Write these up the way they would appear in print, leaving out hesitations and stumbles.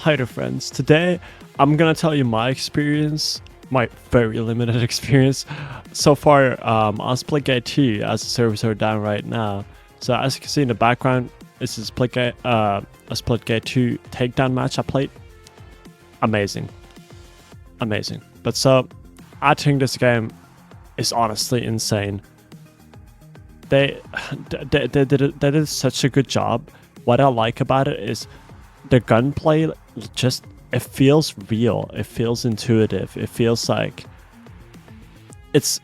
Hi there friends, today I'm gonna tell you my experience, my very limited experience so far on Splitgate 2 as the servers are down right now. So as you can see in the background, this is a Splitgate 2 takedown match I played. Amazing. But so, I think this game is honestly insane. They did such a good job. What I like about it is the gunplay it feels real. It feels intuitive. It feels like it's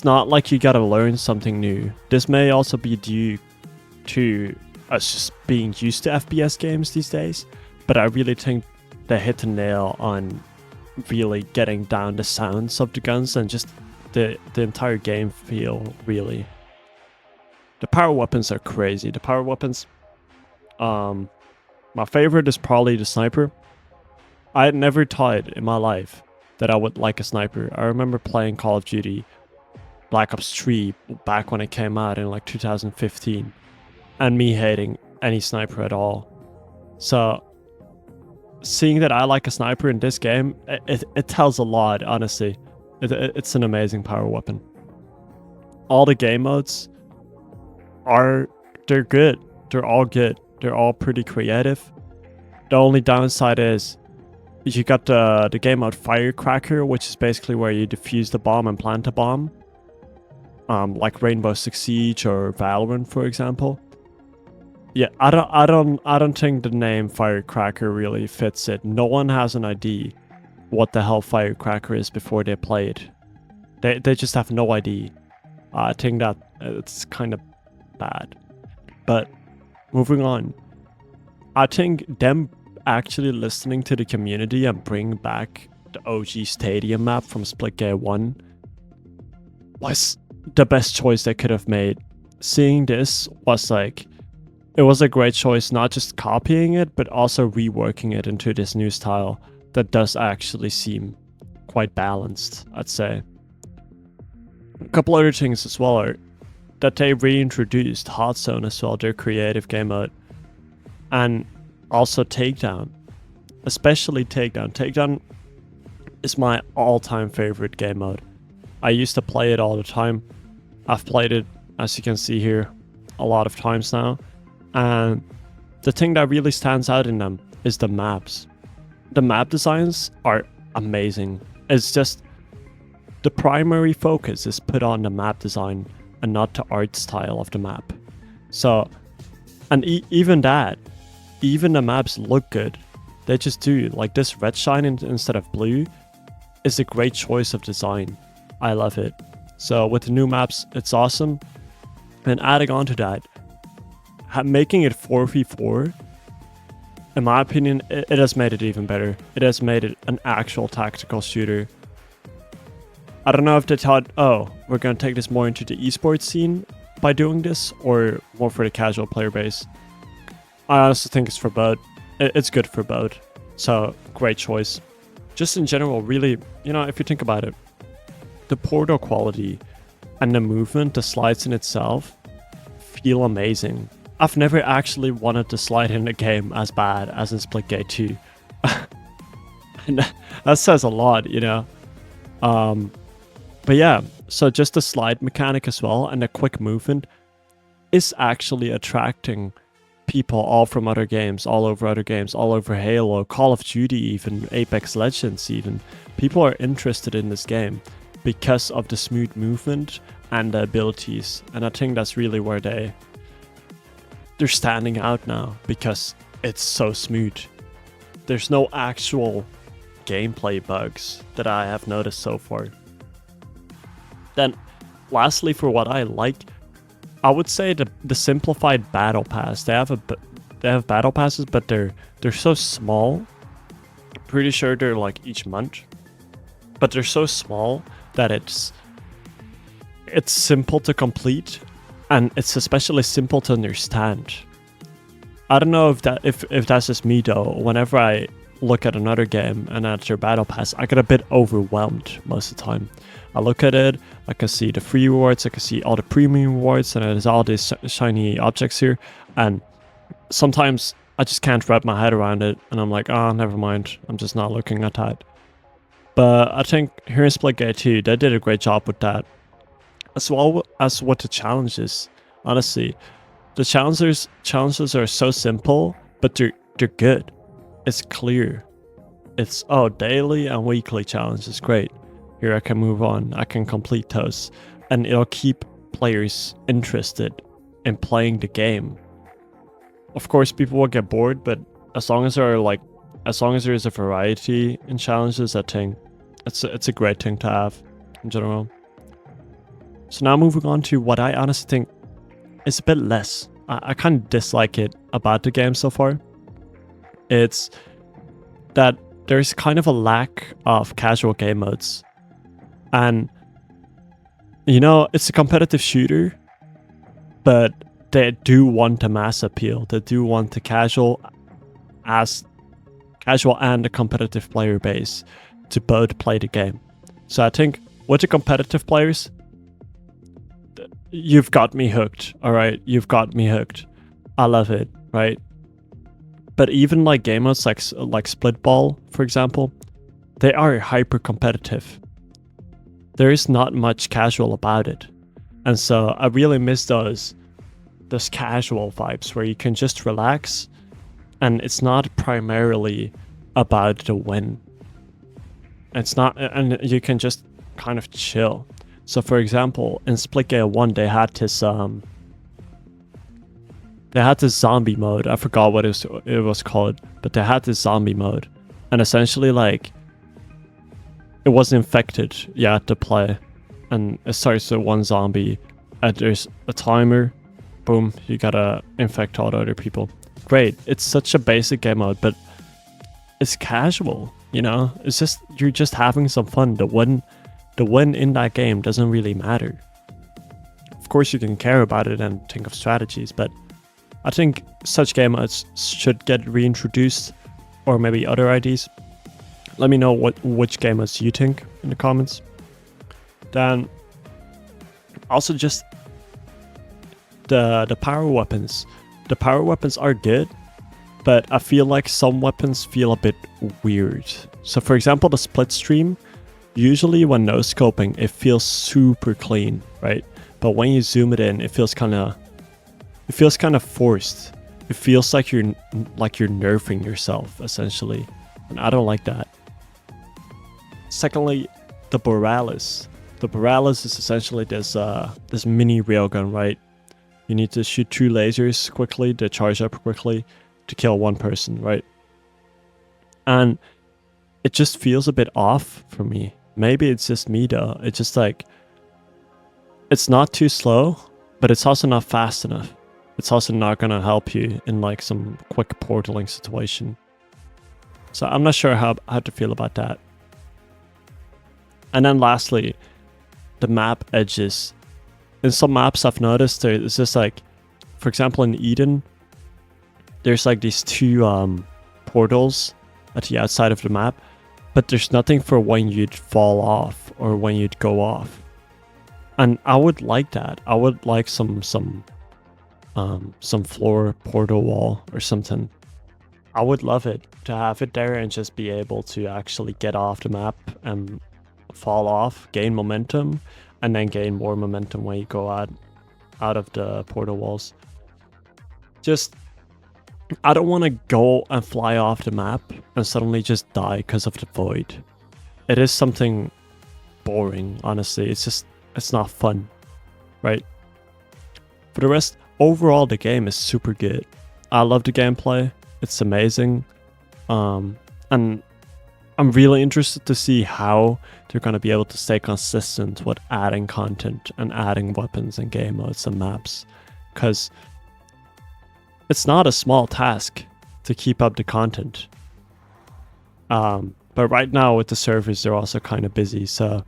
not like you gotta learn something new. This may also be due to us just being used to FPS games these days, but I really think they hit the nail on really getting down the sounds of the guns and just the entire game feel, really. The power weapons are crazy. The power weapons, my favorite is probably the sniper. I had never thought in my life that I would like a sniper. I remember playing Call of Duty Black Ops 3 back when it came out in like 2015, and me hating any sniper at all. So seeing that I like a sniper in this game, it tells a lot, honestly. It's an amazing power weapon. All the game modes they're good. They're all good. They're all pretty creative. The only downside is you got the game mode Firecracker, which is basically where you defuse the bomb and plant a bomb. Like Rainbow Six Siege or Valorant, for example. Yeah, I don't think the name Firecracker really fits it. No one has an idea what the hell Firecracker is before they play it. They just have no idea. I think that it's kind of bad. But moving on, I think them actually listening to the community and bringing back the OG Stadium map from Splitgate 1 was the best choice they could have made. Seeing this was like, it was a great choice, not just copying it, but also reworking it into this new style that does actually seem quite balanced, I'd say. A couple other things as well are that they reintroduced Hot Zone as well, their creative game mode, and also Takedown, especially Takedown. Takedown is my all-time favorite game mode. I used to play it all the time. I've played it, as you can see here, a lot of times now. And the thing that really stands out in them is the maps. The map designs are amazing. It's just the primary focus is put on the map design and not the art style of the map. So, and even the maps look good. They just do. Like this red shine instead of blue is a great choice of design. I love it. So with the new maps, it's awesome. And adding on to that, making it 4v4, in my opinion, it has made it even better. It has made it an actual tactical shooter. I don't know if they thought, oh, we're going to take this more into the esports scene by doing this, or more for the casual player base. I honestly think it's for both. It's good for both. So, great choice. Just in general, really, if you think about it, the portal quality and the movement, the slides in itself, feel amazing. I've never actually wanted to slide in a game as bad as in Splitgate 2. And that says a lot, But yeah, so just the slide mechanic as well and the quick movement is actually attracting people all from other games, all over Halo, Call of Duty even, Apex Legends even. People are interested in this game because of the smooth movement and the abilities. And I think that's really where they're standing out now, because it's so smooth. There's no actual gameplay bugs that I have noticed so far. Then, lastly, for what I like, I would say the simplified battle pass. They have battle passes, but they're so small. Pretty sure they're like each month, but they're so small that it's simple to complete, and it's especially simple to understand. I don't know if that's just me though. Whenever I look at another game and at their battle pass, I get a bit overwhelmed most of the time. I look at it, I can see the free rewards, I can see all the premium rewards, and there's all these shiny objects here, and sometimes I just can't wrap my head around it, and I'm like, oh, never mind. I'm just not looking at that. But I think here in Splitgate 2, they did a great job with that. As well as what the challenge is. Honestly, the challenges are so simple, but they're good. It's clear. It's, oh, daily and weekly challenges, great. Here I can move on. I can complete those, and it'll keep players interested in playing the game. Of course, people will get bored, but as long as there is a variety in challenges, I think it's a great thing to have in general. So now moving on to what I honestly think is a bit less. I kind of dislike it about the game so far. It's that there's kind of a lack of casual game modes. And, you know, it's a competitive shooter, but they do want the mass appeal. They do want the casual and the competitive player base to both play the game. So I think with the competitive players, you've got me hooked. All right, you've got me hooked. I love it, right? But even like game modes like split ball, for example, they are hyper competitive. There is not much casual about it, and so I really miss those casual vibes where you can just relax, and it's not primarily about the win. It's not, and you can just kind of chill. So for example, in Splitgate 1, they had this zombie mode. I forgot what it was called, but they had this zombie mode, and essentially like it was infected. You had to play, and it starts with one zombie, and there's a timer. Boom, you gotta infect all the other people. Great, it's such a basic game mode, but it's casual, you know? It's just, you're just having some fun. The win in that game doesn't really matter. Of course you can care about it and think of strategies, but I think such game modes should get reintroduced, or maybe other ideas. Let me know which game modes you think in the comments. Then also just the power weapons. The power weapons are good, but I feel like some weapons feel a bit weird. So for example, the split stream, usually when no scoping, it feels super clean, right? But when you zoom it in, it feels kind of forced. It feels like you're nerfing yourself essentially, and I don't like that. Secondly, the Borealis. The Borealis is essentially this mini railgun, right? You need to shoot 2 lasers quickly to charge up quickly to kill one person, right? And it just feels a bit off for me. Maybe it's just me though. It's just like, it's not too slow, but it's also not fast enough. It's also not gonna help you in like some quick portaling situation. So I'm not sure how to feel about that. And then lastly, the map edges. In some maps I've noticed there's just like, for example in Eden, there's like these 2 portals at the outside of the map, but there's nothing for when you'd fall off or when you'd go off. And I would like that. I would like some floor portal wall or something. I would love it to have it there and just be able to actually get off the map and fall off, gain momentum, and then gain more momentum when you go out of the portal walls. Just, I don't want to go and fly off the map and suddenly just die because of the void. It is something boring, honestly. It's not fun, right? For the rest, overall the game is super good. I love the gameplay. It's amazing. And I'm really interested to see how they're going to be able to stay consistent with adding content and adding weapons and game modes and maps. Because it's not a small task to keep up the content. But right now with the servers, they're also kind of busy. So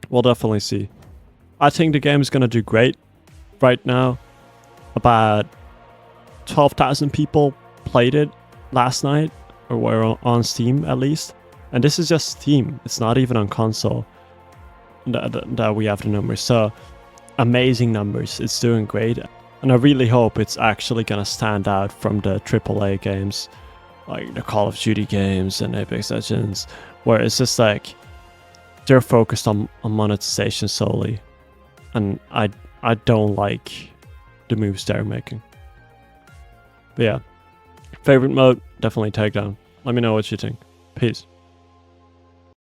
we'll definitely see. I think the game is going to do great. Right now, about 12,000 people played it last night, or were on Steam at least. And this is just Steam. It's not even on console that we have the numbers. So amazing numbers. It's doing great. And I really hope it's actually gonna stand out from the AAA games, like the Call of Duty games and Apex Legends, where it's just like they're focused on monetization solely, and I don't like the moves they're making. But yeah, favorite mode, definitely Takedown. Let me know what you think. Peace.